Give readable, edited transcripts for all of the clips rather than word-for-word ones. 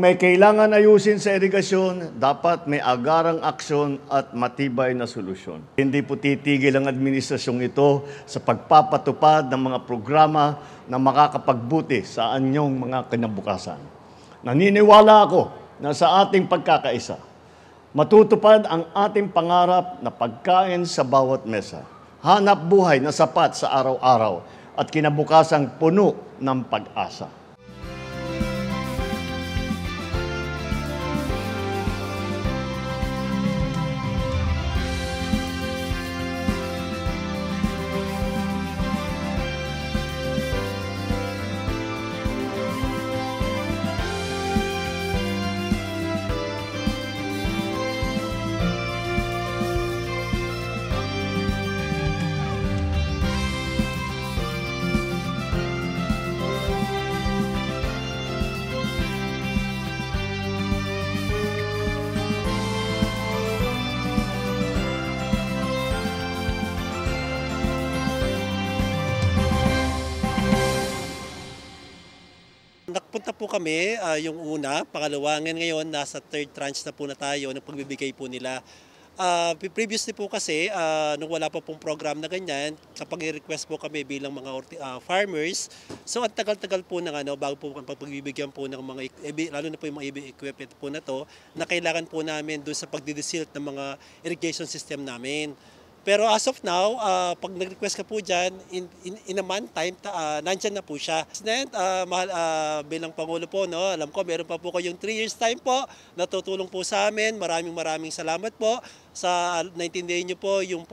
may kailangan ayusin sa irigasyon, dapat may agarang aksyon at matibay na solusyon. Hindi po titigil ang administrasyong ito sa pagpapatupad ng mga programa na makakapagbuti sa anyong mga kinabukasan. Naniniwala ako na sa ating pagkakaisa, matutupad ang ating pangarap na pagkain sa bawat mesa, hanap buhay na sapat sa araw-araw at kinabukasang puno ng pag-asa. Nagpunta po kami, yung una, pangalawa, ngayon nasa third tranche na po na tayo ng pagbibigay po nila. Previously po kasi, nung wala pa pong program na ganyan, kapag i-request po kami bilang mga farmers, so ang tagal-tagal po ng bago po pagbibigyan po ng mga, lalo na po yung mga equipment po na to, na kailangan po namin doon sa pagdidesilt ng mga irrigation system namin. Pero as of now, pag nag-request ka po dyan, in a month time, nandyan na po siya. Then, mahal, bilang Pangulo po, no, alam ko, meron pa po kayong 3 years time po, natutulong po sa amin. Maraming salamat po sa naintindihan niyo po yung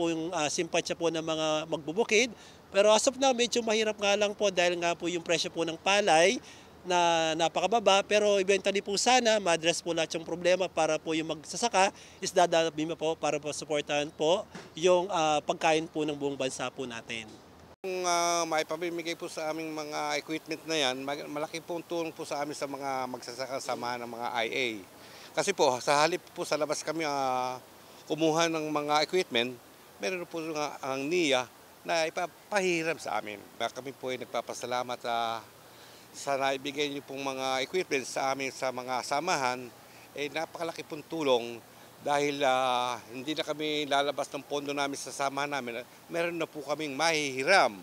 simpatsya po ng mga magbubukid. Pero as of now, medyo mahirap nga lang po dahil nga po yung presyo po ng palay na napakababa, pero eventually po sana ma-address po lahat yung problema para po yung magsasaka is dadalhin po para po supportahan po yung pagkain po ng buong bansa po natin. Kung maipamimigay po sa aming mga equipment na yan, malaki pong tulong po sa amin sa mga magsasaka samahan ng mga IA. Kasi po sa halip po sa labas kami kumuha ng mga equipment, meron po ang NIA na ipapahiram sa amin. Kami po ay nagpapasalamat sa naibigay niyo pong mga equipment sa amin sa mga samahan, napakalaki pong tulong dahil hindi na kami lalabas ng pondo namin sa samahan namin. Meron na po kaming mahihiram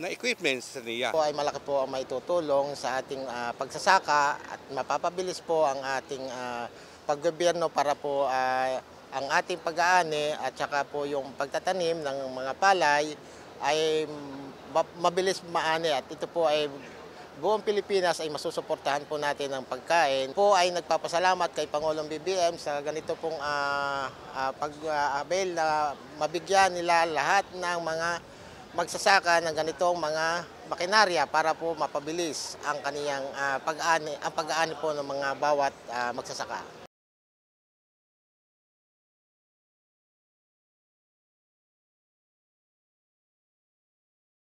na equipment sa NIA. Ay malaki po ang maitutulong sa ating pagsasaka at mapapabilis po ang ating paggobyerno para po ang ating pag-aani at saka po yung pagtatanim ng mga palay ay mabilis maani at ito po ay buong Pilipinas ay masusuportahan po natin ng pagkain. Po ay nagpapasalamat kay Pangulong BBM sa ganito pong pag-avail na mabigyan nila lahat ng mga magsasaka ng ganitong mga makinarya para po mapabilis ang kaniyang pag-aani po ng mga bawat magsasaka.